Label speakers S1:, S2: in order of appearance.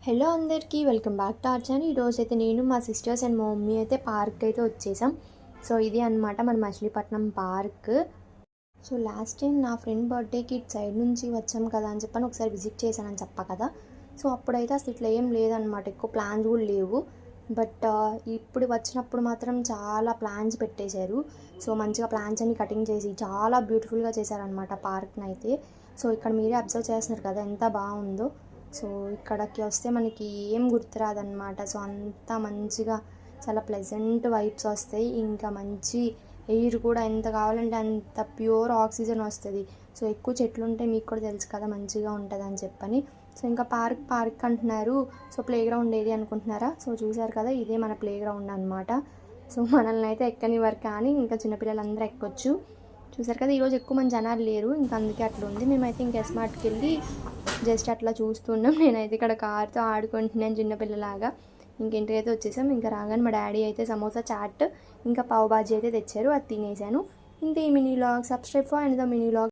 S1: Hello అందరికీ welcome back to our channel. ఈరోజు అయితే నేను మా సిస్టర్స్ అండ్ మా మమ్మీ అయితే పార్క్ అయితే వచ్చేసాం. సో ఇది అనమాట మన Machilipatnam park. So last time నా ఫ్రెండ్ బర్త్డేకి ఇటు సైడ్ నుంచి వచ్చాం కదా అని చెప్పని ఒకసారి విజిట్ చేశానని చెప్పా కదా. సో అప్పుడైతే అసలు ఇట్లా ఏం లేదనమాట, ఎక్కువ ప్లాన్స్ కూడా లేవు. బట్ ఇప్పుడు వచ్చినప్పుడు మాత్రం చాలా ప్లాన్స్ పెట్టేశారు. సో మంచిగా ప్లాన్స్ అన్ని కటింగ్ చేసి చాలా బ్యూటిఫుల్గా చేశారనమాట పార్క్ని అయితే. సో ఇక్కడ మీరే అబ్జర్వ్ చేస్తున్నారు కదా ఎంత బాగుందో. సో ఇక్కడికి వస్తే మనకి ఏం గుర్తురాదనమాట. సో అంత మంచిగా చాలా ప్లెజెంట్ వైబ్స్ వస్తాయి. ఇంకా మంచి ఎయిర్ కూడా ఎంత కావాలంటే అంత ప్యూర్ ఆక్సిజన్ వస్తుంది. సో ఎక్కువ చెట్లు ఉంటే మీకు కూడా తెలుసు కదా మంచిగా ఉంటుంది అని చెప్పని. సో ఇంకా పార్క్ అంటున్నారు. సో ప్లే గ్రౌండ్ ఏది అనుకుంటున్నారా? సో చూసారు కదా, ఇదే మన ప్లే గ్రౌండ్ అనమాట. సో మనల్ని అయితే ఎక్కనివ్వరు, కానీ ఇంకా చిన్నపిల్లలందరూ ఎక్కొచ్చు. చూసారు కదా, ఈరోజు ఎక్కువ మంది జనాలు లేరు, ఇంకా అందుకే అట్లా ఉంది. మేమైతే ఇంకా స్మార్ట్కి వెళ్ళి జస్ట్ అట్లా చూస్తున్నాం. నేనైతే ఇక్కడ కార్తో ఆడుకుంటున్నాను చిన్నపిల్లలాగా. ఇంటికైతే వచ్చేసాం. ఇంకా రాగానే మా డాడీ అయితే సమోసా చాట్ ఇంకా పావు బాజీ అయితే తెచ్చారు, అది తినేసాను. ఇంతే ఈ mini vlog. Subscribe for and the mini vlog.